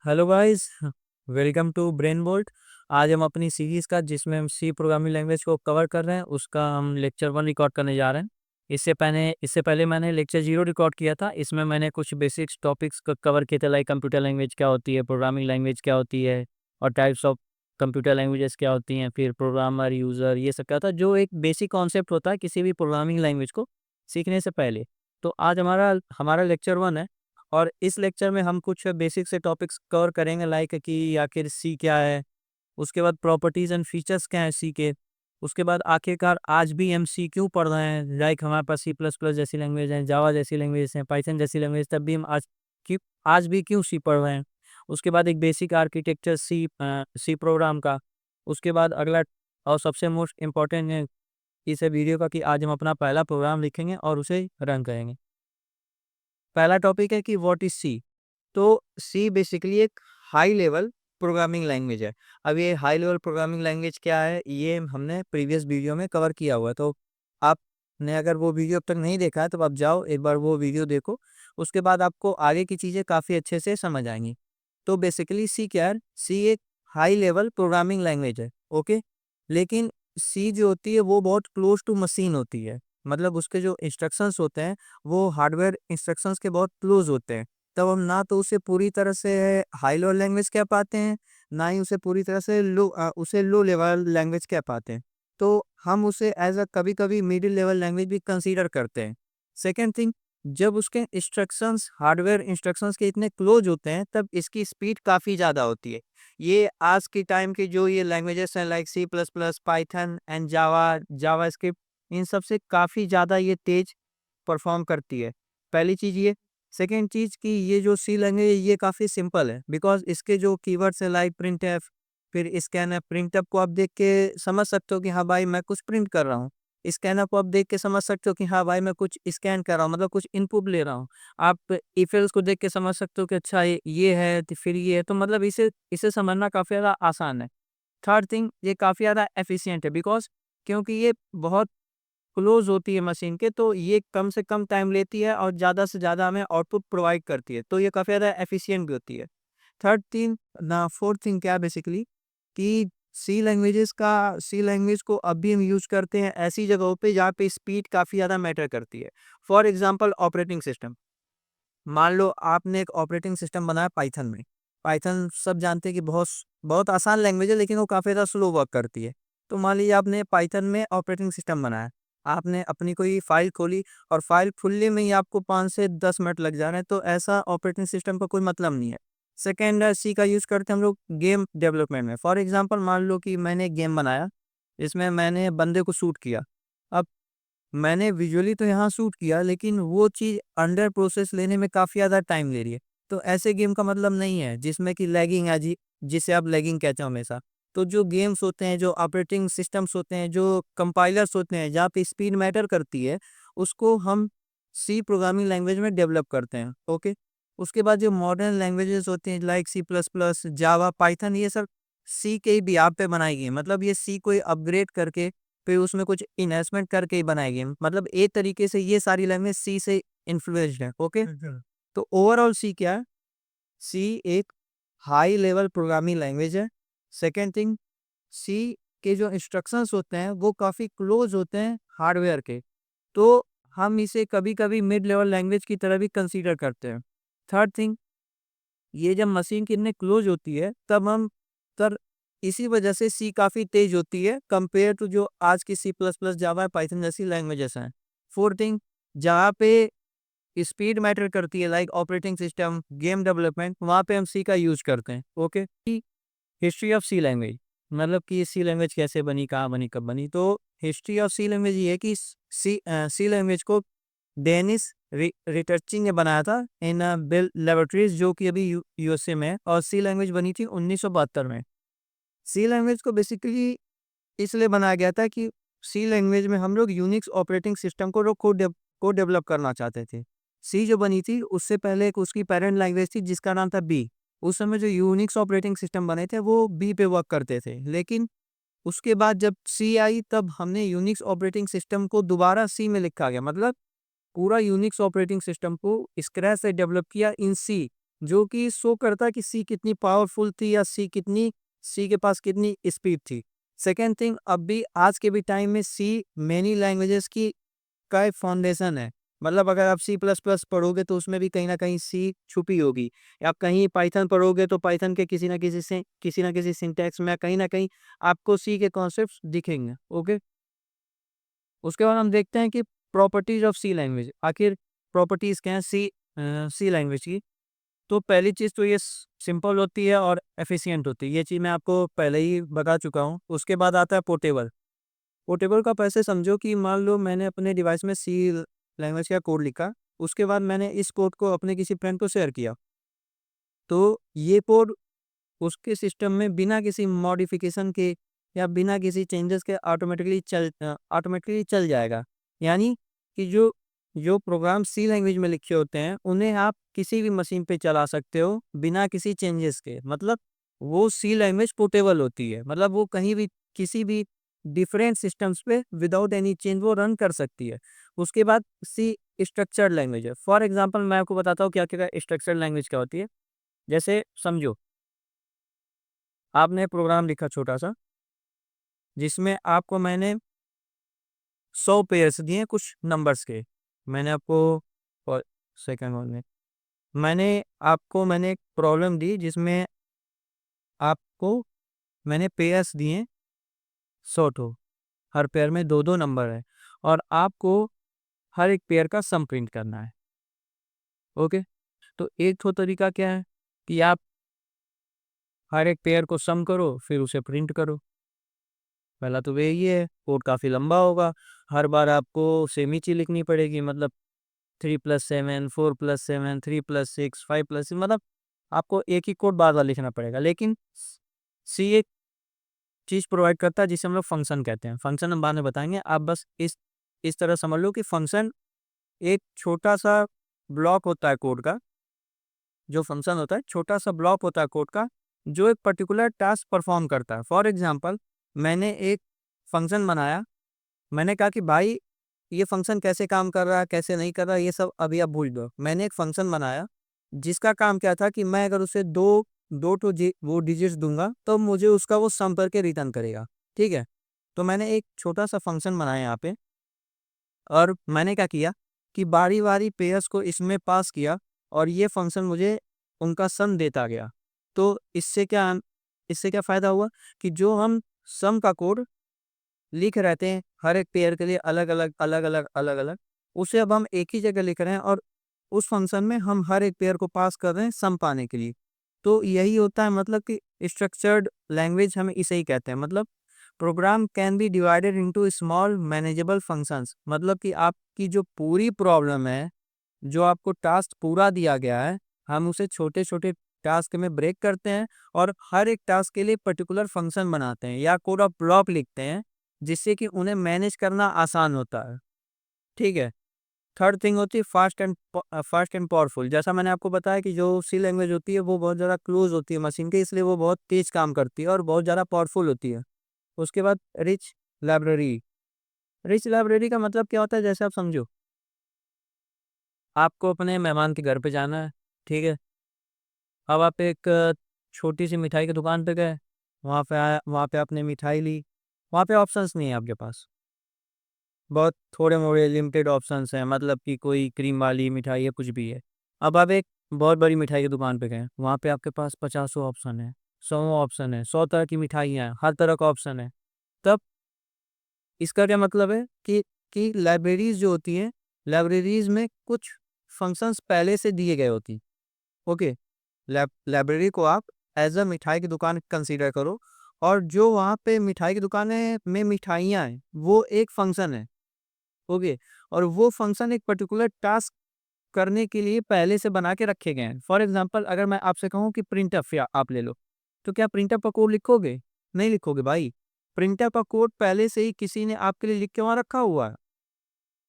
Hello guys, welcome to Brain Bolt. आज हम अपनी सीरीज का जिसमें हम सी प्रोग्रामिंग लैंग्वेज को कवर कर रहे हैं उसका हम लेक्चर 1 रिकॉर्ड करने जा रहे हैं। इससे पहले मैंने लेक्चर 0 रिकॉर्ड किया था। इसमें मैंने कुछ बेसिक्स टॉपिक्स को कवर किए थे, लाइक कंप्यूटर लैंग्वेज क्या होती है, प्रोग्रामिंग लैंग्वेज क्या होती है और टाइप्स ऑफ कंप्यूटर लैंग्वेजेस क्या होती हैं, फिर प्रोग्रामर, यूज़र, ये सब क्या था, जो एक बेसिक कॉन्सेप्ट होता है किसी भी प्रोग्रामिंग लैंग्वेज को सीखने से पहले। तो आज हमारा हमारा लेक्चर 1 है और इस लेक्चर में हम कुछ बेसिक से टॉपिक्स कवर करेंगे, लाइक कि आखिर सी क्या है, उसके बाद प्रॉपर्टीज एंड फीचर्स क्या है सी के, उसके बाद आखिरकार आज भी हम सी क्यों पढ़ रहे हैं, लाइक हमारे पास सी प्लस प्लस जैसी लैंग्वेज है, जावा जैसी लैंग्वेज है, पाइथन जैसी लैंग्वेज, तब भी हम आज भी क्यों सी पढ़ रहे हैं। उसके बाद एक बेसिक आर्किटेक्चर सी प्रोग्राम का। उसके बाद अगला और सबसे मोस्ट इम्पॉर्टेंट है इस वीडियो का कि आज हम अपना पहला प्रोग्राम लिखेंगे और उसे रन करेंगे। पहला टॉपिक है कि व्हाट इज सी। तो सी बेसिकली एक हाई लेवल प्रोग्रामिंग लैंग्वेज है। अब ये हाई लेवल प्रोग्रामिंग लैंग्वेज क्या है, ये हमने प्रीवियस वीडियो में कवर किया हुआ है। तो आपने अगर वो वीडियो अब तक नहीं देखा है तो आप जाओ एक बार वो वीडियो देखो। उसके बाद आपको आगे की चीज़ें काफ़ी अच्छे से समझ आएंगी। तो बेसिकली सी क्या है, सी एक हाई लेवल प्रोग्रामिंग लैंग्वेज है। ओके, लेकिन सी जो होती है वो बहुत क्लोज टू मशीन होती है। मतलब उसके जो इंस्ट्रक्शंस होते हैं वो हार्डवेयर इंस्ट्रक्शंस के बहुत क्लोज होते हैं। तब हम ना तो उसे पूरी तरह से हाई लेवल लैंग्वेज कह पाते हैं, ना ही उसे पूरी तरह से उसे लो लेवल लैंग्वेज कह पाते हैं। तो हम उसे एज अ कभी कभी मिडिल लेवल लैंग्वेज भी कंसीडर करते हैं। सेकेंड थिंग, जब उसके इंस्ट्रक्शंस हार्डवेयर इंस्ट्रक्शंस के इतने क्लोज होते हैं तब इसकी स्पीड काफ़ी ज़्यादा होती है। ये आज के टाइम की जो ये लैंग्वेजेस हैं, like C plus plus, Python and JavaScript, इन सब से काफ़ी ज़्यादा ये तेज परफॉर्म करती है। पहली चीज़ ये। सेकेंड चीज़ कि ये जो सी लैंग्वेज है ये काफ़ी सिंपल है, बिकॉज इसके जो कीवर्ड्स है लाइक प्रिंट एफ, फिर स्कैन एफ। प्रिंट एफ को आप देख के समझ सकते हो कि हाँ भाई मैं कुछ प्रिंट कर रहा हूँ। स्कैन एफ को आप देख के समझ सकते हो कि हाँ भाई मैं कुछ स्कैन कर रहा हूँ, मतलब कुछ इनपुट ले रहा हूँ। आप इफ एल्स को देख के समझ सकते हो कि अच्छा ये है तो फिर ये है, तो मतलब इसे इसे समझना काफ़ी ज़्यादा आसान है। थर्ड थिंग, ये काफ़ी ज़्यादा एफिशिएंट है, बिकॉज क्योंकि ये बहुत क्लोज होती है मशीन के, तो ये कम से कम टाइम लेती है और ज़्यादा से ज़्यादा हमें आउटपुट प्रोवाइड करती है, तो ये काफ़ी ज़्यादा एफिशिएंट भी होती है। थर्ड थिंग ना फोर्थ थिंग क्या है बेसिकली कि सी लैंग्वेज को अब भी हम यूज़ करते हैं ऐसी जगहों पे जहाँ पे स्पीड काफ़ी ज़्यादा मैटर करती है। For example operating system. मान लो आपने एक ऑपरेटिंग सिस्टम बनाया पाइथन में। पाइथन सब जानते हैं कि बहुत बहुत आसान लैंग्वेज है, लेकिन वो काफ़ी ज़्यादा स्लो वर्क करती है। तो मान लीजिए आपने पाइथन में ऑपरेटिंग सिस्टम बनाया, आपने अपनी कोई फाइल खोली और फाइल खुलने में ही आपको 5 से 10 मिनट लग जा रहे हैं, तो ऐसा ऑपरेटिंग सिस्टम का कोई मतलब नहीं है। सेकेंड, सी का यूज़ करते हैं हम लोग गेम डेवलपमेंट में। फॉर एग्जांपल मान लो कि मैंने एक गेम बनाया, इसमें मैंने बंदे को शूट किया। अब मैंने विजुअली तो यहाँ शूट किया, लेकिन वो चीज़ अंडर प्रोसेस लेने में काफ़ी ज़्यादा टाइम ले रही है। तो ऐसे गेम का मतलब नहीं है जिसमें कि लैगिंग है जी, जिसे आप लैगिंग कहते हो हमेशा। तो जो गेम्स होते हैं, जो ऑपरेटिंग सिस्टम्स होते हैं, जो कंपाइलर्स होते हैं, जहाँ पे स्पीड मैटर करती है, उसको हम सी प्रोग्रामिंग लैंग्वेज में डेवलप करते हैं। ओके। उसके बाद जो मॉडर्न लैंग्वेजेस होती हैं like C plus plus, Java, Python, ये सब सी के ही बिहाफ पे बनाई गई हैं। मतलब ये सी को अपग्रेड करके फिर उसमें कुछ इन्वेस्टमेंट करके ही बनाई गई। मतलब एक तरीके से ये सारी लैंग्वेज सी से इन्फ्लुएंस्ड है। ओके। तो ओवरऑल सी क्या है, सी एक हाई लेवल प्रोग्रामिंग लैंग्वेज है। सेकेंड थिंग, सी के जो इंस्ट्रक्शंस होते हैं वो काफ़ी क्लोज होते हैं हार्डवेयर के, तो हम इसे कभी कभी मिड लेवल लैंग्वेज की तरह भी कंसीडर करते हैं। थर्ड थिंग, ये जब मशीन की इतने क्लोज होती है तब हम तर इसी वजह से सी काफ़ी तेज होती है कंपेयर टू जो आज की C plus plus, Java, Python जैसी लैंग्वेजेस हैं। फोर्थ थिंग, जहाँ पे स्पीड मैटर करती है like operating system, game development, वहाँ पे हम सी का यूज करते हैं। Okay. History of C language, मतलब कि सी लैंग्वेज कैसे बनी, कहाँ बनी, कब बनी। तो हिस्ट्री ऑफ सी लैंग्वेज ये है कि सी लैंग्वेज को डेनिस रिटर्ची ने बनाया था इन बेल लेबोरेटरीज, जो कि अभी यूएसए में है, और सी लैंग्वेज बनी थी 1972 में। सी लैंग्वेज को बेसिकली इसलिए बनाया गया था कि सी लैंग्वेज में हम लोग यूनिक्स ऑपरेटिंग सिस्टम को डेवलप करना चाहते थे। सी जो बनी थी उससे पहले एक उसकी पेरेंट लैंग्वेज थी जिसका नाम था बी। उस समय जो यूनिक्स ऑपरेटिंग सिस्टम बने थे वो बी पे वर्क करते थे, लेकिन उसके बाद जब सी आई तब हमने यूनिक्स ऑपरेटिंग सिस्टम को दोबारा सी में लिखा गया। मतलब पूरा यूनिक्स ऑपरेटिंग सिस्टम को स्क्रैच से डेवलप किया इन सी, जो कि शो करता है कि सी कितनी पावरफुल थी या सी के पास कितनी स्पीड थी। सेकेंड थिंग, अब भी आज के भी टाइम में सी मेनी लैंग्वेजेस की का एक फाउंडेशन है। मतलब अगर आप सी प्लस प्लस पढ़ोगे तो उसमें भी कहीं ना कहीं सी छुपी होगी, या कहीं पाइथन पढ़ोगे तो पाइथन के किसी ना किसी सिंटैक्स में कहीं ना कहीं आपको सी के कॉन्सेप्ट्स दिखेंगे। ओके, उसके बाद हम देखते हैं कि प्रॉपर्टीज ऑफ सी लैंग्वेज, आखिर प्रॉपर्टीज क्या है सी लैंग्वेज की। तो पहली चीज़ तो ये सिंपल होती है और एफिशिएंट होती है, ये चीज़ मैं आपको पहले ही बता चुका हूँ। उसके बाद आता है पोर्टेबल। पोर्टेबल का आप ऐसे समझो कि मान लो मैंने अपने डिवाइस में सी लैंग्वेज का कोड लिखा, उसके बाद मैंने इस कोड को अपने किसी फ्रेंड को शेयर किया, तो ये कोड उसके सिस्टम में बिना किसी मॉडिफिकेशन के या बिना किसी चेंजेस के ऑटोमेटिकली चल जाएगा। यानी कि जो जो प्रोग्राम सी लैंग्वेज में लिखे होते हैं उन्हें आप किसी भी मशीन पे चला सकते हो बिना किसी चेंजेस के। मतलब वो सी लैंग्वेज पोर्टेबल होती है, मतलब वो कहीं भी किसी भी डिफरेंट सिस्टम्स पे विदाउट एनी चेंज वो रन कर सकती है। उसके बाद सी स्ट्रक्चर्ड लैंग्वेज है। फॉर एग्जांपल मैं आपको बताता हूँ क्या क्या स्ट्रक्चर्ड लैंग्वेज क्या होती है। जैसे समझो आपने प्रोग्राम लिखा छोटा सा, जिसमें आपको मैंने 100 पेयर्स दिए कुछ नंबर्स के। मैंने आपको और सेकंड वन में मैंने एक प्रॉब्लम दी जिसमें आपको मैंने पेयर्स दिए 100 ठो, हर पेयर में दो दो नंबर है, और आपको हर एक पेयर का सम प्रिंट करना है। ओके, तो एक ठो तरीका क्या है कि आप हर एक पेयर को सम करो फिर उसे प्रिंट करो। पहला तो वे ये है, कोड काफ़ी लंबा होगा, हर बार आपको सेम ही चीज़ लिखनी पड़ेगी। मतलब 3+7, 4+7, 3+6, 5+6, मतलब आपको एक ही कोड बार बार लिखना पड़ेगा। लेकिन सी एक चीज़ प्रोवाइड करता है जिसे हम लोग फंक्शन कहते हैं। फंक्शन हम बाद में बताएंगे, आप बस इस तरह समझ लो कि फंक्शन एक छोटा सा ब्लॉक होता है कोड का। जो फंक्शन होता है छोटा सा ब्लॉक होता है कोड का, जो एक पर्टिकुलर टास्क परफॉर्म करता है। फॉर एग्जाम्पल, मैंने एक फंक्शन बनाया, मैंने कहा कि भाई ये फंक्शन कैसे काम कर रहा है कैसे नहीं कर रहा है ये सब अभी आप भूल दो। मैंने एक फंक्शन बनाया जिसका काम क्या था कि मैं अगर उसे दो दो तो वो डिजिट्स दूंगा तो मुझे उसका वो सम करके रिटर्न करेगा। ठीक है, तो मैंने एक छोटा सा फंक्शन बनाया यहाँ पे, और मैंने क्या किया कि बारी बारी पेयर्स को इसमें पास किया, और ये फंक्शन मुझे उनका सम देता गया। तो इससे क्या फ़ायदा हुआ कि जो हम सम का कोड लिख रहे थे हर एक पेयर के लिए अलग अलग अलग अलग अलग अलग, उसे अब हम एक ही जगह लिख रहे हैं, और उस फंक्शन में हम हर एक पेयर को पास कर रहे हैं सम पाने के लिए। तो यही होता है, मतलब कि स्ट्रक्चर्ड लैंग्वेज हमें इसे ही कहते हैं। मतलब program can be divided into small manageable functions. मतलब कि आपकी जो पूरी प्रॉब्लम है, जो आपको टास्क पूरा दिया गया है, हम उसे छोटे छोटे टास्क में ब्रेक करते हैं, और हर एक टास्क के लिए पर्टिकुलर फंक्शन बनाते हैं या कोड ऑफ ब्लॉक लिखते हैं, जिससे कि उन्हें मैनेज करना आसान होता है। ठीक है, थर्ड थिंग होती है फास्ट एंड पावरफुल। जैसा मैंने आपको बताया कि जो सी लैंग्वेज होती है वो बहुत ज़्यादा क्लोज होती है मशीन के, इसलिए वो बहुत तेज काम करती है और बहुत ज़्यादा पावरफुल होती है। उसके बाद लाइब्रेरी रिच लाइब्रेरी का मतलब क्या होता है, जैसे आप समझो आपको अपने मेहमान के घर पे जाना है। ठीक है, अब आप एक छोटी सी मिठाई की दुकान पे गए, वहाँ पे आपने मिठाई ली, वहाँ पे ऑप्शंस नहीं है आपके पास, बहुत थोड़े-मोड़े लिमिटेड ऑप्शंस हैं, मतलब कि कोई क्रीम वाली मिठाई है, कुछ भी है। अब आप एक बहुत बड़ी मिठाई की दुकान पे गए, वहाँ पे आपके पास पचासों ऑप्शन है, सौों ऑप्शन है, 100 तरह की मिठाइयाँ हैं, हर तरह का ऑप्शन है। तब इसका क्या मतलब है कि लाइब्रेरीज़ जो होती हैं, लाइब्रेरीज़ में कुछ फंक्शंस पहले से दिए गए होती हैं। ओके, लाइब्रेरी को आप एज़ अ मिठाई की दुकान कंसीडर करो, और जो वहाँ पे मिठाई की दुकानें में मिठाइयाँ हैं, वो एक फंक्शन है। ओके, और वो फंक्शन एक पर्टिकुलर टास्क करने के लिए पहले से बना के रखे गए हैं। फॉर एग्जांपल, अगर मैं आपसे कहूँ कि प्रिंटफ या आप ले लो, तो क्या प्रिंटफ का कोड लिखोगे? नहीं लिखोगे भाई। प्रिंटफ का कोड पहले से ही किसी ने आपके लिए लिख के वहाँ रखा हुआ है।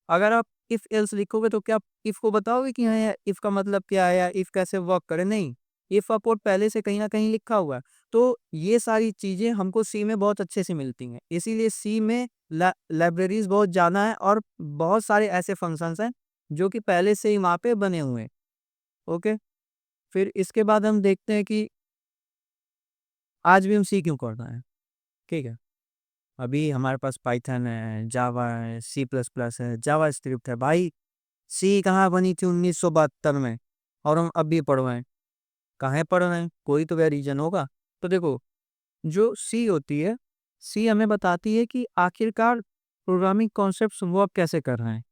अगर आप इफ एल्स लिखोगे तो क्या आप इफ को बताओगे कि हाँ यार इफ का मतलब क्या है या इफ कैसे वर्क करे? नहीं, इफ का कोड पहले से कहीं ना कहीं लिखा हुआ है। तो ये सारी चीजें हमको सी में बहुत अच्छे से मिलती हैं, इसीलिए सी में लाइब्रेरीज बहुत ज़्यादा है, और बहुत सारे ऐसे फंक्शंस हैं जो कि पहले से ही वहाँ पे बने हुए हैं। ओके, फिर इसके बाद हम देखते हैं कि आज भी हम सी क्यों कर रहे हैं। ठीक है, अभी हमारे पास पाइथन है, जावा है, सी प्लस प्लस है, जावा स्क्रिप्ट है। भाई सी कहाँ बनी थी 1972 में, और हम अब भी पढ़ रहे हैं। कहाँ पढ़ रहे हैं, कोई तो वह रीजन होगा। तो देखो, जो सी होती है, सी हमें बताती है कि आखिरकार प्रोग्रामिंग कॉन्सेप्ट वो आप कैसे कर रहे हैं।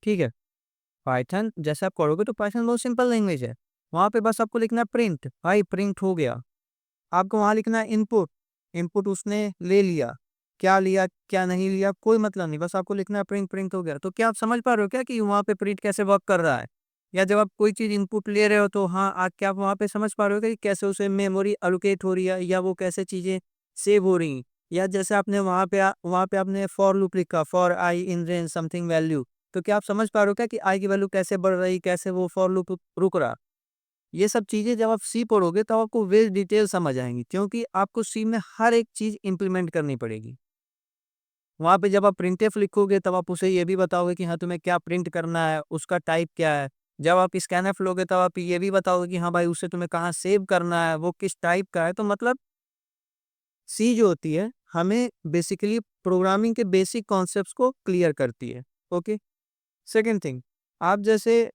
ठीक है, पाइथन जैसे आप करोगे तो पाइथन बहुत सिंपल लैंग्वेज है। वहाँ पे बस आपको लिखना है प्रिंट, भाई प्रिंट हो गया। आपको वहाँ लिखना है इनपुट, इनपुट उसने ले लिया, क्या लिया क्या नहीं लिया कोई मतलब नहीं, बस आपको लिखना है प्रिंट, प्रिंट हो गया। तो क्या आप समझ पा रहे हो क्या कि वहाँ पे प्रिंट कैसे वर्क कर रहा है? या जब आप कोई चीज़ इनपुट ले रहे हो तो हाँ, क्या आप वहाँ पे समझ पा रहे हो कि कैसे उसे मेमोरी एलोकेट हो रही है, या वो कैसे चीज़ें सेव हो रही हैं? या जैसे आपने वहाँ पे आपने फॉर लूप लिखा, for I in range something value, तो क्या आप समझ पा रहे हो क्या कि आई की वैल्यू कैसे बढ़ रही, कैसे वो फॉर लूप रुक रहा? ये सब चीज़ें जब आप सी पढ़ोगे तब आपको वेल डिटेल समझ आएँगी, क्योंकि आपको सी में हर एक चीज़ इम्प्लीमेंट करनी पड़ेगी। वहाँ पे जब आप प्रिंटफ लिखोगे तब आप उसे ये भी बताओगे कि हाँ, तुम्हें क्या प्रिंट करना है, उसका टाइप क्या है। जब आप स्कैनफ लोगे तब आप ये भी बताओगे कि हाँ भाई, उसे तुम्हें कहाँ सेव करना है, वो किस टाइप का है। तो मतलब सी जो होती है, हमें बेसिकली प्रोग्रामिंग के बेसिक कॉन्सेप्ट्स को क्लियर करती है। ओके? सेकंड थिंग, आप जैसे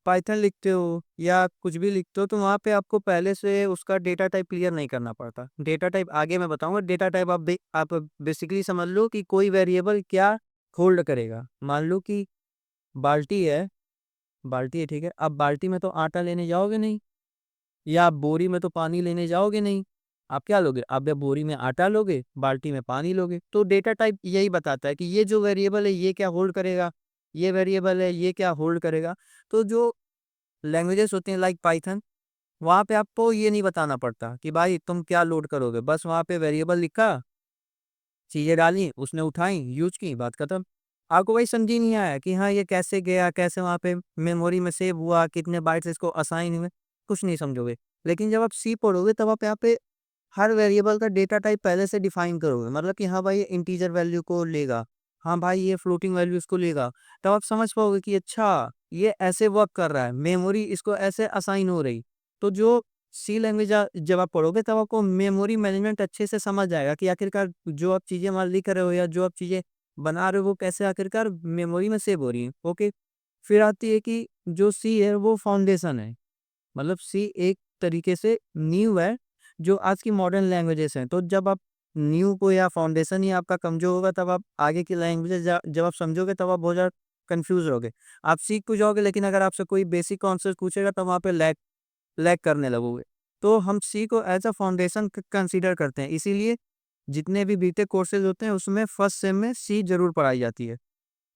पाइथन लिखते हो या कुछ भी लिखते हो तो वहाँ पे आपको पहले से उसका डेटा टाइप क्लियर नहीं करना पड़ता। डेटा टाइप आगे मैं बताऊँगा। डेटा टाइप आप बेसिकली समझ लो कि कोई वेरिएबल क्या होल्ड करेगा। मान लो कि बाल्टी है, बाल्टी है, ठीक है? अब बाल्टी में तो आटा लेने जाओगे नहीं, या आप बोरी में तो पानी लेने जाओगे नहीं। आप क्या लोगे? आप या बोरी में आटा लोगे, बाल्टी में पानी लोगे। तो डेटा टाइप यही बताता है कि ये जो वेरिएबल है ये क्या होल्ड करेगा, ये वेरिएबल है ये क्या होल्ड करेगा। तो जो लैंग्वेजेस होती हैं लाइक पाइथन, वहाँ पे आपको ये नहीं बताना पड़ता कि भाई तुम क्या लोड करोगे। बस वहाँ पे वेरिएबल लिखा, चीज़ें डाली, उसने उठाई, यूज़ की, बात खत्म। आपको वही समझ ही नहीं आया कि हाँ, ये कैसे गया, कैसे वहाँ पे मेमोरी में सेव हुआ, कितने बाइट्स इसको असाइन हुए, कुछ नहीं समझोगे। लेकिन जब आप सी पढ़ोगे तब आप यहाँ पे हर वेरिएबल का डेटा टाइप पहले से डिफाइन करोगे। मतलब कि हाँ भाई, ये इंटीजर वैल्यू को लेगा, हाँ भाई ये फ्लोटिंग वैल्यू इसको लेगा। तब आप समझ पाओगे कि अच्छा, ये ऐसे वर्क कर रहा है, मेमोरी इसको ऐसे असाइन हो रही। तो जो सी लैंग्वेज जब आप पढ़ोगे तब आपको मेमोरी मैनेजमेंट अच्छे से समझ आएगा कि आखिरकार जो आप चीज़ें वहाँ लिख रहे हो या जो आप चीज़ें बना रहे हो वो कैसे आखिरकार मेमोरी में सेव हो रही है। ओके, फिर आती है कि जो सी है वो फाउंडेशन है। मतलब सी एक तरीके से नींव है जो आज की मॉडर्न लैंग्वेजेस हैं। तो जब आप नींव को या फाउंडेशन ही आपका कमजोर होगा तब आप आगे की लैंग्वेजेस जब आप समझोगे तब आप बहुत ज़्यादा कंफ्यूज रहोगे। आप सीख तो जाओगे लेकिन अगर आपसे कोई बेसिक कॉन्सेप्ट पूछेगा तो वहाँ पे लैग लैग करने लगोगे। तो हम सी को एज अ फाउंडेशन कंसीडर करते हैं। इसीलिए जितने भी बीटेक कोर्सेज होते हैं उसमें फर्स्ट सेम में सी जरूर पढ़ाई जाती है।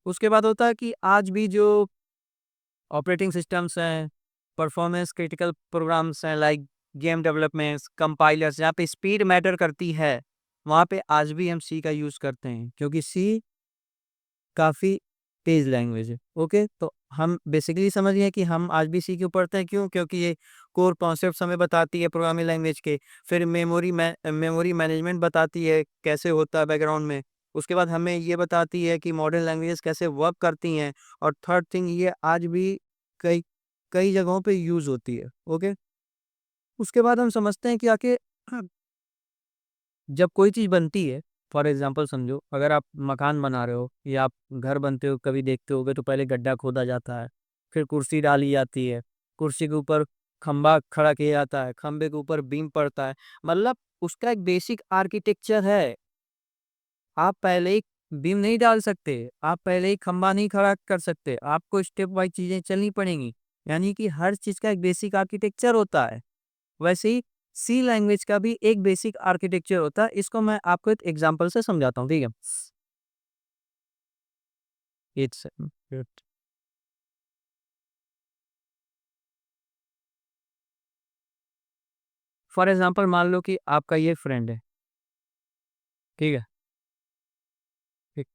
उसके बाद होता है कि आज भी जो ऑपरेटिंग सिस्टम्स हैं, परफॉर्मेंस क्रिटिकल प्रोग्राम्स हैं लाइक गेम डेवलपमेंट्स, कंपाइलर्स, जहाँ पे स्पीड मैटर करती है, वहाँ पे आज भी हम सी का यूज़ करते हैं, क्योंकि सी काफ़ी तेज़ लैंग्वेज है। ओके, तो हम बेसिकली समझ गए कि हम आज भी सी क्यों पढ़ते हैं, क्यों? क्योंकि ये कोर कॉन्सेप्ट्स हमें बताती है प्रोग्रामिंग लैंग्वेज के। फिर मेमोरी मैनेजमेंट बताती है कैसे होता है बैकग्राउंड में। उसके बाद हमें ये बताती है कि मॉडर्न लैंग्वेजेस कैसे वर्क करती हैं। और थर्ड थिंग, ये आज भी कई कई जगहों पे यूज़ होती है। ओके, उसके बाद हम समझते हैं कि आखिर जब कोई चीज़ बनती है, फॉर एग्ज़ाम्पल समझो, अगर आप मकान बना रहे हो या आप घर बनते हो, कभी देखते होगे तो पहले गड्ढा खोदा जाता है, फिर कुर्सी डाली जाती है, कुर्सी के ऊपर खंभा खड़ा किया जाता है, खंभे के ऊपर बीम पड़ता है। मतलब उसका एक बेसिक आर्किटेक्चर है। आप पहले ही बीम नहीं डाल सकते, आप पहले ही खंभा नहीं खड़ा कर सकते, आपको स्टेप वाइज़ चीज़ें चलनी पड़ेंगी। यानी कि हर चीज़ का एक बेसिक आर्किटेक्चर होता है। वैसे ही सी लैंग्वेज का भी एक बेसिक आर्किटेक्चर होता है। इसको मैं आपको एक एग्जांपल से समझाता हूँ, ठीक है? इट्स फॉर एग्जांपल मान लो कि आपका ये फ्रेंड है, ठीक है? ठीक,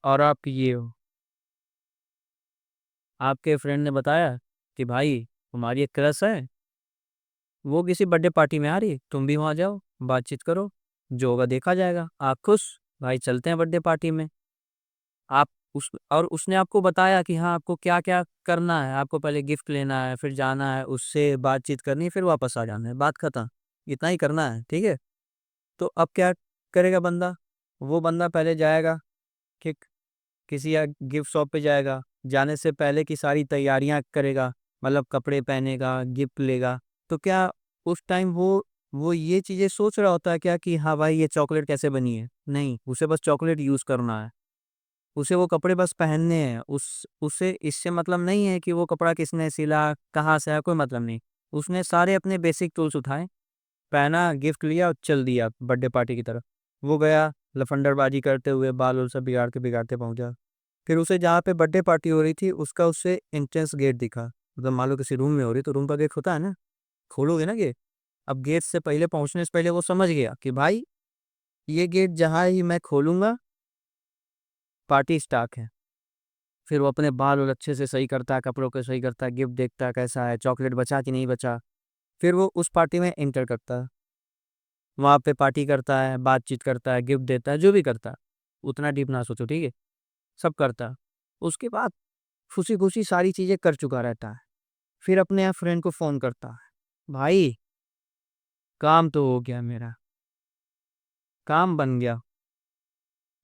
और आप ये हो, आपके फ्रेंड ने बताया कि भाई तुम्हारी एक क्रश है, वो किसी बर्थडे पार्टी में आ रही है, तुम भी वहाँ जाओ, बातचीत करो, जो होगा देखा जाएगा। आप खुश, भाई चलते हैं बर्थडे पार्टी में। आप और उसने आपको बताया कि हाँ आपको क्या क्या करना है, आपको पहले गिफ्ट लेना है, फिर जाना है, उससे बातचीत करनी है, फिर वापस आ जाना है, बात खत्म। इतना ही करना है, ठीक है। तो अब क्या करेगा बंदा? वो बंदा पहले जाएगा, ठीक, किसी या गिफ्ट शॉप पे जाएगा, जाने से पहले की सारी तैयारियां करेगा, मतलब कपड़े पहनेगा, गिफ्ट लेगा। तो क्या उस टाइम वो ये चीजें सोच रहा होता है क्या कि हाँ भाई ये चॉकलेट कैसे बनी है? नहीं, उसे बस चॉकलेट यूज करना है, उसे वो कपड़े बस पहनने हैं। उसे इससे मतलब नहीं है कि वो कपड़ा किसने सिला, कहाँ से है, कोई मतलब नहीं। उसने सारे अपने बेसिक टूल्स उठाए, पहना, गिफ्ट लिया और चल दिया बर्थडे पार्टी की तरफ। वो गया लफंडरबाजी करते हुए, बाल उल सब बिगाड़ते बिगाड़ते पहुंचा। फिर उसे जहाँ पे बर्थडे पार्टी हो रही थी उसका उससे एंट्रेंस गेट दिखा। मतलब मान लो किसी रूम में हो रही तो रूम का गेट होता है ना, खोलोगे ना गेट। अब गेट से पहले पहुंचने से पहले वो समझ गया कि भाई ये गेट जहाँ ही मैं खोलूंगा पार्टी स्टार्ट है। फिर वो अपने बाल और अच्छे से सही करता है, कपड़ों को सही करता है, गिफ्ट देखता है कैसा है, चॉकलेट बचा कि नहीं बचा। फिर वो उस पार्टी में एंटर करता है, वहाँ पे पार्टी करता है, बातचीत करता है, गिफ्ट देता है, जो भी करता है। उतना डीप ना सोचो, ठीक है, सब करता है। उसके बाद खुशी खुशी सारी चीजें कर चुका रहता है। फिर अपने फ्रेंड को फोन करता है, भाई काम तो हो गया, मेरा काम बन गया,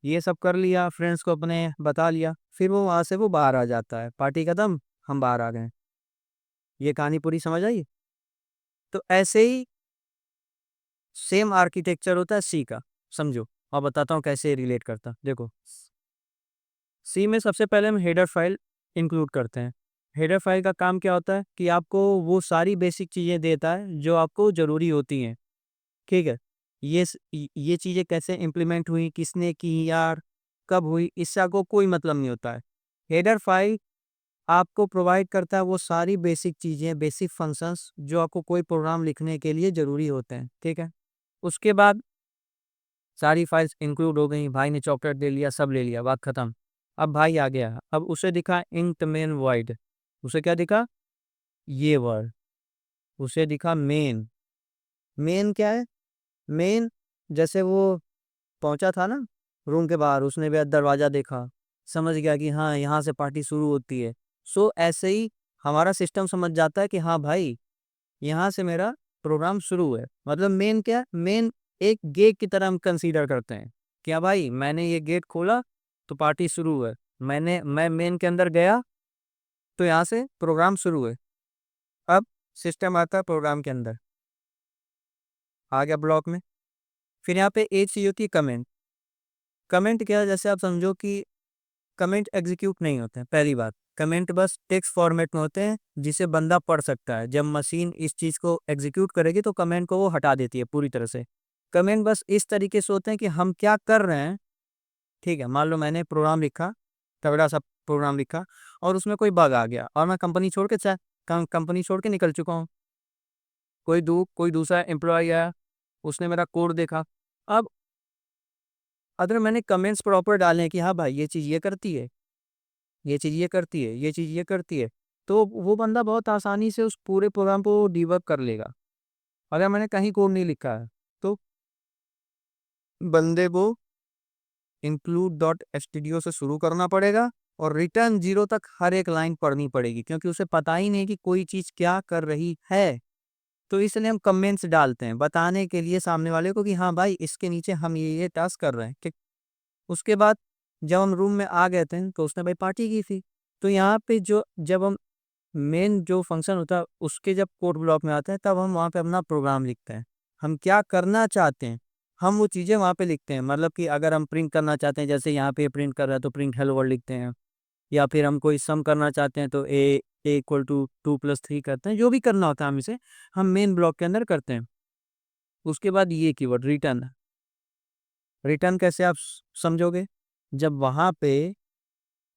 ये सब कर लिया, फ्रेंड्स को अपने बता लिया। फिर वो वहां से वो बाहर आ जाता है, पार्टी खत्म, हम बाहर आ गए। ये कहानी पूरी समझ आई? तो ऐसे ही सेम आर्किटेक्चर होता है सी का, समझो। और बताता हूँ कैसे रिलेट करता, देखो। सी में सबसे पहले हम हेडर फाइल इंक्लूड करते हैं। हेडर फाइल का काम क्या होता है कि आपको वो सारी बेसिक चीज़ें देता है जो आपको ज़रूरी होती हैं, ठीक है। ये चीज़ें कैसे इम्प्लीमेंट हुई, किसने की यार, कब हुई, इससे आपको कोई मतलब नहीं होता है। हेडर फाइल आपको प्रोवाइड करता है वो सारी बेसिक चीज़ें, बेसिक फंक्शंस जो आपको कोई प्रोग्राम लिखने के लिए ज़रूरी होते हैं, ठीक है। उसके बाद सारी फाइल्स इंक्लूड हो गई, भाई ने चॉकलेट ले लिया, सब ले लिया, बात खत्म। अब भाई आ गया, अब उसे दिखा इंट मेन वॉइड। उसे क्या दिखा? ये वर्ड। उसे दिखा मेन। मेन क्या है? मेन, जैसे वो पहुंचा था ना रूम के बाहर, उसने भी दरवाजा देखा, समझ गया कि हाँ यहाँ से पार्टी शुरू होती है। सो ऐसे ही हमारा सिस्टम समझ जाता है कि हाँ भाई यहाँ से मेरा प्रोग्राम शुरू है। मतलब मेन क्या? मेन एक गेट की तरह हम कंसीडर करते हैं। क्या भाई मैंने ये गेट खोला तो पार्टी शुरू है, मैं मेन के अंदर गया तो यहाँ से प्रोग्राम शुरू है। अब सिस्टम आता है प्रोग्राम के अंदर, आ गया ब्लॉक में। फिर यहाँ पे एक चीज होती है कमेंट। कमेंट क्या है? जैसे आप समझो कि कमेंट एग्जीक्यूट नहीं होते हैं, पहली बात। कमेंट बस टेक्स्ट फॉर्मेट में होते हैं जिसे बंदा पढ़ सकता है। जब मशीन इस चीज को एग्जीक्यूट करेगी तो कमेंट को वो हटा देती है पूरी तरह से। कमेंट बस इस तरीके से होते हैं कि हम क्या कर रहे हैं, ठीक है। मान लो मैंने प्रोग्राम लिखा, तगड़ा सा प्रोग्राम लिखा, और उसमें कोई बग आ गया और मैं कंपनी छोड़ के कंपनी छोड़ के निकल चुका हूँ। कोई दूसरा एम्प्लॉय आया, उसने मेरा कोड देखा। अब अगर मैंने कमेंट्स प्रॉपर डाले कि हाँ भाई ये चीज़ ये करती है, ये चीज़ ये करती है, ये चीज़ ये करती है, तो वो बंदा बहुत आसानी से उस पूरे प्रोग्राम को डिबग कर लेगा। अगर मैंने कहीं कोड नहीं लिखा है तो बंदे को इंक्लूड डॉट stdio से शुरू करना पड़ेगा और रिटर्न जीरो तक हर एक लाइन पढ़नी पड़ेगी, क्योंकि उसे पता ही नहीं कि कोई चीज़ क्या कर रही है। तो इसलिए हम कमेंट्स डालते हैं बताने के लिए सामने वाले को कि हाँ भाई इसके नीचे हम ये टास्क कर रहे हैं, ठीक। उसके बाद जब हम रूम में आ गए थे तो उसने भाई पार्टी की थी। तो यहाँ पे जो जब हम मेन जो फंक्शन होता है उसके जब कोड ब्लॉक में आता है तब हम वहाँ पे अपना प्रोग्राम लिखते हैं। हम क्या करना चाहते हैं हम वो चीज़ें वहाँ पे लिखते हैं। मतलब कि अगर हम प्रिंट करना चाहते हैं, जैसे यहाँ पे प्रिंट कर रहा है तो प्रिंट हेलो वर्ल्ड लिखते हैं। या फिर हम कोई सम करना चाहते हैं तो ए इक्वल टू 2+3 करते हैं। जो भी करना होता है हम इसे हम मेन ब्लॉक के अंदर करते हैं। उसके बाद ये कीवर्ड रिटर्न। रिटर्न कैसे आप समझोगे? जब वहाँ पे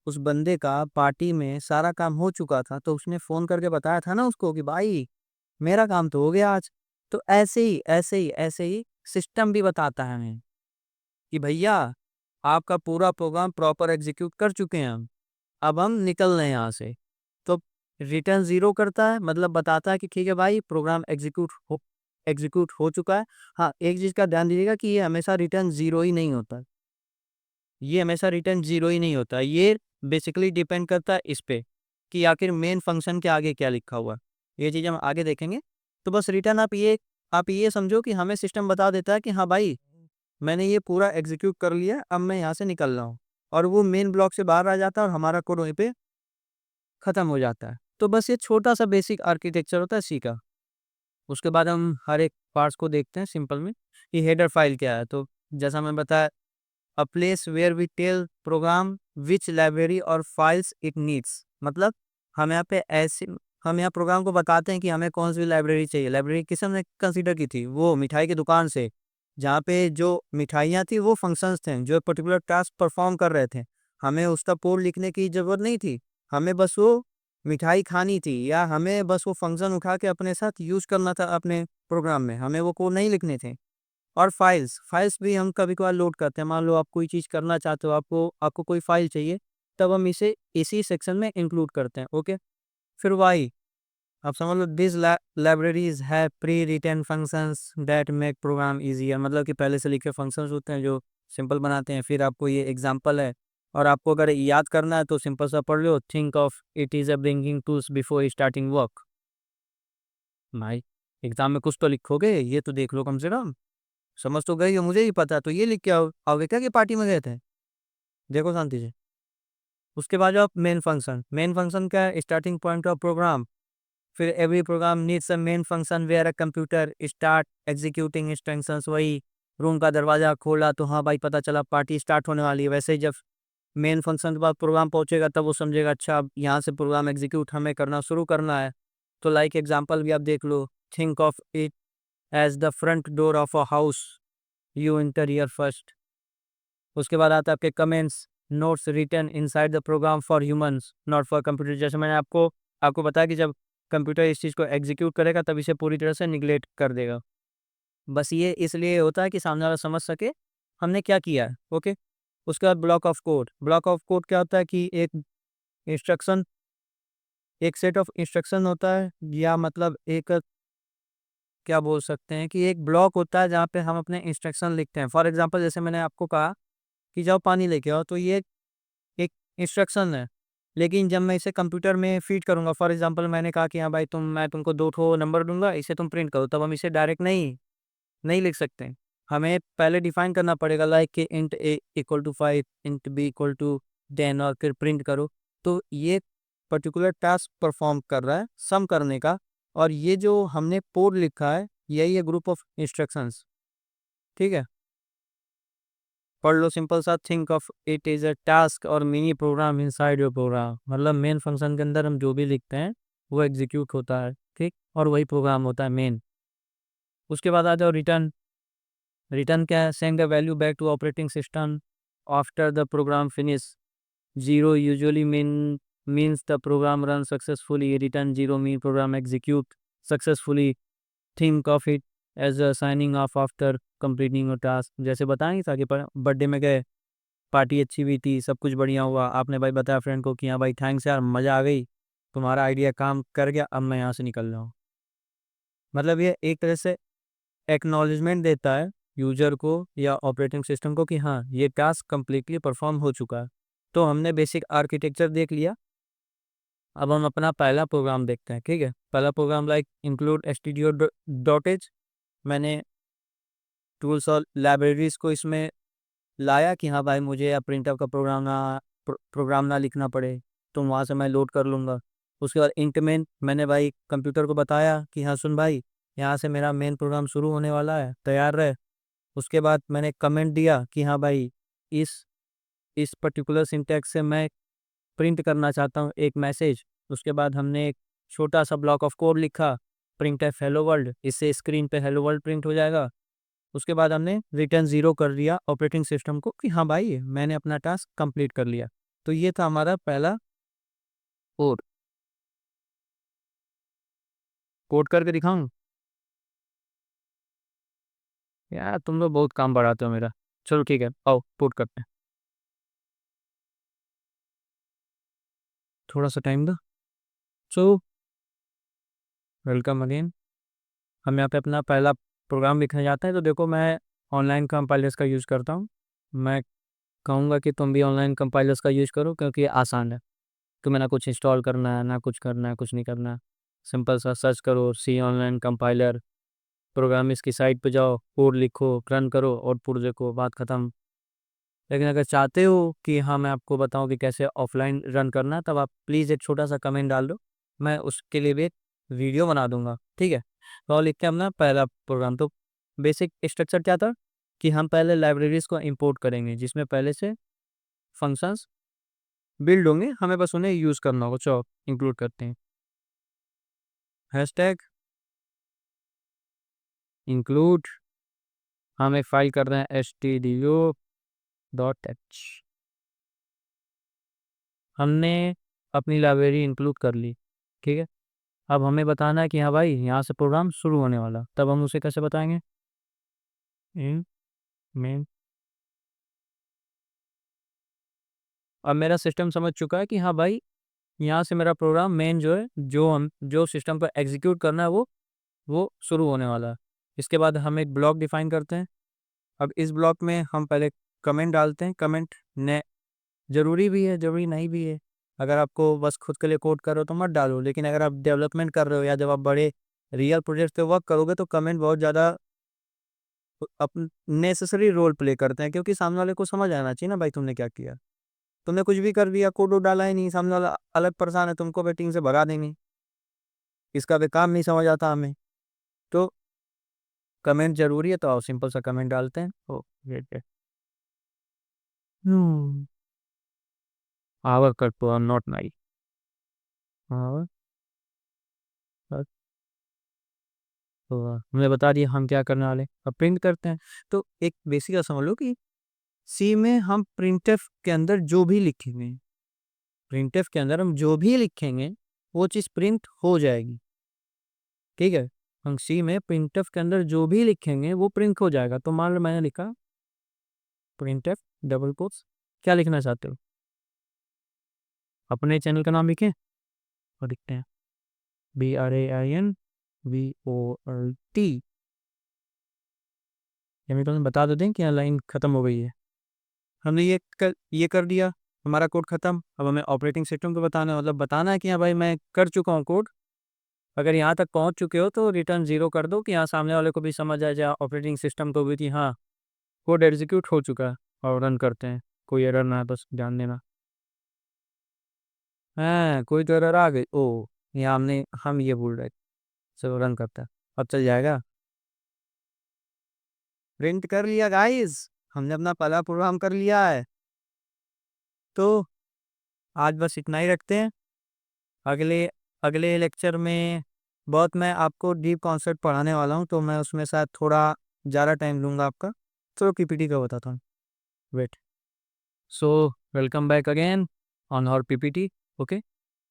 उस बंदे का पार्टी में सारा काम हो चुका था तो उसने फोन करके बताया था ना उसको कि भाई मेरा काम तो हो गया आज। तो ऐसे ही सिस्टम भी बताता है हमें कि भैया आपका पूरा प्रोग्राम प्रॉपर एग्जीक्यूट कर चुके हैं हम, अब हम निकल रहे हैं यहाँ से। तो रिटर्न जीरो करता है, मतलब बताता है कि ठीक है भाई प्रोग्राम एग्जीक्यूट हो चुका है। हाँ एक चीज़ का ध्यान दीजिएगा कि ये हमेशा रिटर्न जीरो ही नहीं होता, ये हमेशा रिटर्न 0 ही नहीं होता। ये बेसिकली डिपेंड करता है इस पे कि आखिर मेन फंक्शन के आगे क्या लिखा हुआ है। ये चीज़ हम आगे देखेंगे। तो बस रिटर्न आप ये समझो कि हमें सिस्टम बता देता है कि हाँ भाई, मैंने ये पूरा एग्जीक्यूट कर लिया, अब मैं यहाँ से निकल रहा हूँ। और वो मेन ब्लॉक से बाहर आ जाता है और हमारा कोड वहीं पे खत्म हो जाता है। तो बस ये छोटा-सा बेसिक आर्किटेक्चर होता है सी का। उसके बाद हम हर एक पार्ट्स को देखते हैं सिंपल में कि हेडर फाइल क्या है। तो जैसा मैं बताया, a place where we tell program which library और फाइल्स इट नीड्स। मतलब हम यहाँ पे ऐसे हम यहाँ प्रोग्राम को बताते हैं कि हमें कौन-सी लाइब्रेरी चाहिए। लाइब्रेरी किस हमने कंसीडर की थी? वो मिठाई की दुकान से, जहाँ पे जो मिठाइयाँ थी वो फंक्शंस थे, जो एक पर्टिकुलर टास्क परफॉर्म कर रहे थे। हमें उसका कोड लिखने की ज़रूरत नहीं थी। हमें बस वो मिठाई खानी थी या हमें बस वो फंक्शन उठा के अपने साथ यूज़ करना था अपने प्रोग्राम में, हमें वो कोड नहीं लिखने थे। और फाइल्स भी हम कभी-कभार लोड करते हैं। मान लो आप कोई चीज़ करना चाहते हो, आपको आपको कोई फाइल चाहिए, तब हम इसे इसी सेक्शन में इंक्लूड करते हैं, ओके? फिर व्हाई, आप समझ लो this libraries have pre-written functions that make program easier. मतलब कि पहले से लिखे फंक्शंस होते हैं जो सिंपल बनाते हैं। फिर आपको ये एग्ज़ाम्पल है और आपको अगर याद करना है तो सिंपल सा पढ़ लो, think of it is a bringing tools before starting work. भाई, एग्ज़ाम में कुछ तो लिखोगे, ये तो देख लो कम से कम। समझ तो गए हो, मुझे ही पता है, तो ये लिख के आओगे क्या कि पार्टी में गए थे? देखो शांति से। उसके बाद आप मेन फंक्शन क्या है? Starting point of program. फिर every program needs a main function where a computer start executing instructions. वही रूम का दरवाजा खोला तो हाँ भाई, पता चला पार्टी स्टार्ट होने वाली है। वैसे ही जब मेन फंक्शन के बाद प्रोग्राम पहुंचेगा तब वो समझेगा अच्छा अब यहाँ से प्रोग्राम एग्जीक्यूट हमें करना शुरू करना है। तो लाइक एग्जांपल भी आप देख लो, think of it as the front door of a house, you enter here first. उसके बाद आता है आपके comments, notes written inside the program for humans not for computer. जैसे मैंने आपको आपको बताया कि जब कंप्यूटर इस चीज़ को एग्जीक्यूट करेगा तब इसे पूरी तरह से निग्लेक्ट कर देगा। बस ये इसलिए होता है कि सामने वाला समझ सके हमने क्या किया है, ओके। उसके बाद ब्लॉक ऑफ कोड क्या होता है कि इंस्ट्रक्शन एक सेट ऑफ इंस्ट्रक्शन होता है, या मतलब एक क्या बोल सकते हैं कि एक ब्लॉक होता है जहाँ पे हम अपने इंस्ट्रक्शन लिखते हैं। फॉर एग्जांपल जैसे मैंने आपको कहा कि जाओ पानी लेके आओ, तो ये एक इंस्ट्रक्शन है। लेकिन जब मैं इसे कंप्यूटर में फीड करूँगा, फॉर एग्जांपल मैंने कहा कि हाँ भाई, मैं तुमको 2 ठो नंबर दूँगा, इसे तुम प्रिंट करो, तब हम इसे डायरेक्ट नहीं लिख सकते। हमें पहले डिफाइन करना पड़ेगा, लाइक कि int a equal to 5, int b equal to 10 और फिर प्रिंट करो। तो ये पर्टिकुलर टास्क परफॉर्म कर रहा है सम करने का, और ये जो हमने कोड लिखा है यही है ग्रुप ऑफ इंस्ट्रक्शंस, ठीक है। पढ़ लो सिंपल सा, think of it is a task और mini program inside your program. मतलब मेन फंक्शन के अंदर हम जो भी लिखते हैं वो एग्जीक्यूट होता है, ठीक, और वही प्रोग्राम होता है मेन। उसके बाद आ जाओ रिटर्न। रिटर्न क्या है? Send the value back to operating system after the program finish. Zero usually means the program run successfully, return zero mean program execute successfully. Think of it as a signing off after completing a task. जैसे बताएंगे ताकि birthday में गए, party अच्छी हुई थी, सब कुछ बढ़िया हुआ, आपने भाई बताया फ्रेंड को कि हाँ भाई थैंक्स यार, मज़ा आ गई, तुम्हारा आइडिया काम कर गया, अब मैं यहाँ से निकल रहा हूँ। मतलब ये एक तरह से एक्नॉलेजमेंट देता है यूजर को या ऑपरेटिंग सिस्टम को कि हाँ, ये टास्क कम्प्लीटली परफॉर्म हो चुका है। तो हमने बेसिक आर्किटेक्चर देख लिया। अब हम अपना पहला प्रोग्राम देखते हैं, ठीक है। पहला प्रोग्राम लाइक इंक्लूड stdio.h। मैंने टूल्स और लाइब्रेरीज को इसमें लाया कि हाँ भाई, मुझे या प्रिंटअप का प्रोग्राम ना लिखना पड़े, तो वहाँ से मैं लोड कर लूँगा। उसके बाद इंट मेन, मैंने भाई कंप्यूटर को बताया कि हाँ सुन भाई, यहाँ से मेरा मेन प्रोग्राम शुरू होने वाला है, तैयार रहे। उसके बाद मैंने कमेंट दिया कि हाँ भाई, इस इस पर्टिकुलर सिंटैक्स से मैं प्रिंट करना चाहता हूँ एक मैसेज। उसके बाद हमने एक छोटा सा ब्लॉक ऑफ कोड लिखा, प्रिंट एफ हेलो वर्ल्ड, इससे स्क्रीन पे हेलो वर्ल्ड प्रिंट हो जाएगा। उसके बाद हमने रिटर्न 0 कर दिया ऑपरेटिंग सिस्टम को कि हाँ भाई, मैंने अपना टास्क कंप्लीट कर लिया। तो ये था हमारा पहला कोड। कोड करके दिखाऊं? यार तुम लोग बहुत काम बढ़ाते हो मेरा। चलो ठीक है, आओ कोड करते हैं। थोड़ा सा टाइम दो। So welcome again. हम यहाँ पे अपना पहला प्रोग्राम लिखने जाते हैं। तो देखो, मैं ऑनलाइन कंपाइलर्स का यूज़ करता हूँ। मैं कहूँगा कि तुम भी ऑनलाइन कंपाइलर्स का यूज करो, क्योंकि ये आसान है। तुम्हें ना कुछ इंस्टॉल करना है, ना कुछ करना है, कुछ नहीं करना है। सिंपल सा सर्च करो सी ऑनलाइन कंपाइलर, प्रोग्राम इसकी साइट पे जाओ, कोड लिखो, रन करो, आउटपुट देखो, बात खत्म। लेकिन अगर चाहते हो कि हाँ मैं आपको बताऊं कि कैसे ऑफलाइन रन करना है, तब आप प्लीज़ एक छोटा सा कमेंट डाल दो, मैं उसके लिए भी एक वीडियो बना दूंगा, ठीक है। तो और लिखते हैं अपना पहला प्रोग्राम। तो बेसिक स्ट्रक्चर क्या था कि हम पहले लाइब्रेरीज को इंपोर्ट करेंगे, जिसमें पहले से फंक्शंस बिल्ड होंगे, हमें बस उन्हें यूज़ करना होगा। चलो इंक्लूड करते हैं, हैशटैग इंक्लूड। हम एक फाइल कर रहे हैं stdio.h। हमने अपनी लाइब्रेरी इंक्लूड कर ली, ठीक है। अब हमें बताना है कि हाँ भाई यहाँ से प्रोग्राम शुरू होने वाला, तब हम उसे कैसे बताएंगे, इन मेन। अब मेरा सिस्टम समझ चुका है कि हाँ भाई यहाँ से मेरा प्रोग्राम मेन जो है, जो सिस्टम पर एग्जीक्यूट करना है वो शुरू होने वाला है। इसके बाद हम एक ब्लॉक डिफाइन करते हैं। अब इस ब्लॉक में हम पहले कमेंट डालते हैं। कमेंट ने ज़रूरी भी है, ज़रूरी नहीं भी है। अगर आपको बस खुद के लिए कोड कर रहे हो तो मत डालो, लेकिन अगर आप डेवलपमेंट कर रहे हो या जब आप बड़े रियल प्रोजेक्ट पे वर्क करोगे तो कमेंट बहुत ज़्यादा अपन नेसेसरी रोल प्ले करते हैं, क्योंकि सामने वाले को समझ आना चाहिए ना भाई तुमने क्या किया। तुमने कुछ भी कर दिया, कोड डाला ही नहीं, सामने वाला अलग परेशान है, तुमको बैटिंग से भगा देंगे। इसका भी काम नहीं समझ आता हमें। तो कमेंट जरूरी है, तो आओ सिंपल सा कमेंट डालते हैं। ओ वेट, आवर कट तो नॉट नाइस। आवर कट तो हमने बता दिया हम क्या करने वाले। अब प्रिंट करते हैं। तो एक बेसिक समझ लो कि सी में हम प्रिंटफ के अंदर जो भी लिखेंगे, प्रिंटफ के अंदर हम जो भी लिखेंगे वो चीज़ प्रिंट हो जाएगी, ठीक है। हम सी में प्रिंटफ के अंदर जो भी लिखेंगे वो प्रिंट हो जाएगा। तो मान लो मैंने लिखा प्रिंटफ डबल कोट्स, क्या लिखना चाहते हो, अपने चैनल का नाम लिखें और लिखते हैं BRAINVOLT। यानी तो हम बता देते हैं कि यहाँ लाइन खत्म हो गई है। हमने ये कर दिया, हमारा कोड खत्म। अब हमें ऑपरेटिंग सिस्टम को बताना है, मतलब बताना है कि हाँ भाई मैं कर चुका हूँ कोड। अगर यहाँ तक पहुँच चुके हो तो रिटर्न 0 कर दो, कि यहाँ सामने वाले को भी समझ आ जाए, ऑपरेटिंग सिस्टम को भी, कि हाँ कोड एग्जीक्यूट हो चुका है। और रन करते हैं, कोई एरर ना है बस ध्यान देना। हाँ कोई तो एरर आ गई, ओ यहाँ हम ये भूल रहे। चलो रन करता है, अब चल जाएगा। प्रिंट कर लिया गाइस, हमने अपना पहला प्रोग्राम कर लिया है। तो आज बस इतना ही रखते हैं। अगले अगले लेक्चर में बहुत मैं आपको डीप कॉन्सेप्ट पढ़ाने वाला हूँ, तो मैं उसमें शायद थोड़ा ज़्यादा टाइम लूँगा आपका। तो पीपीटी का बताता हूँ, wait. So welcome back again on our PPT. Okay,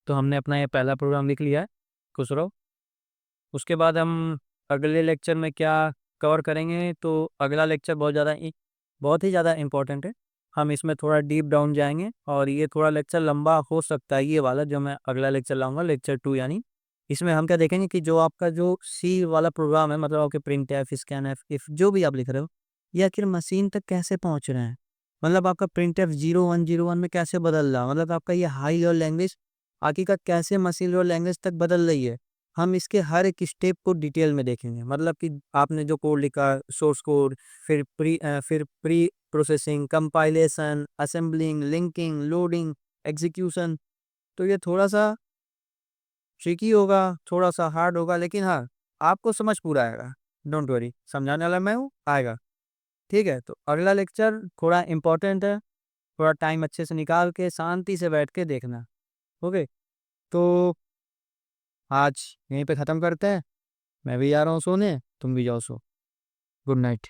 तो हमने अपना ये पहला प्रोग्राम लिख लिया है, खुश रहो। उसके बाद हम अगले लेक्चर में क्या कवर करेंगे, तो अगला लेक्चर बहुत ही ज़्यादा इम्पोर्टेंट है। हम इसमें थोड़ा डीप डाउन जाएंगे, और ये थोड़ा लेक्चर लंबा हो सकता है, ये वाला जो मैं अगला लेक्चर लाऊंगा, लेक्चर 2 यानी। इसमें हम क्या देखेंगे कि जो आपका जो सी वाला प्रोग्राम है, मतलब आपके print F, scan F, if जो भी आप लिख रहे हो, ये आखिर मशीन तक कैसे पहुंच रहे हैं। मतलब आपका प्रिंट एफ 0101 में कैसे बदल रहा है, मतलब आपका ये हाई लेवल लैंग्वेज आखिरकार कैसे मशीन लेवल लैंग्वेज तक बदल रही है। हम इसके हर एक स्टेप को डिटेल में देखेंगे, मतलब कि आपने जो कोड लिखा, सोर्स कोड, फिर pre processing, compilation, assembling, linking, loading, execution. तो ये थोड़ा सा ट्रिकी होगा, थोड़ा सा हार्ड होगा, लेकिन हाँ आपको समझ पूरा आएगा। डोंट वरी, समझाने वाला मैं हूँ, आएगा। ठीक है, तो अगला लेक्चर थोड़ा इंपॉर्टेंट है, थोड़ा टाइम अच्छे से निकाल के शांति से बैठ के देखना। ओके, तो आज यहीं पे ख़त्म करते हैं। मैं भी जा रहा हूँ सोने, तुम भी जाओ सो। Good night.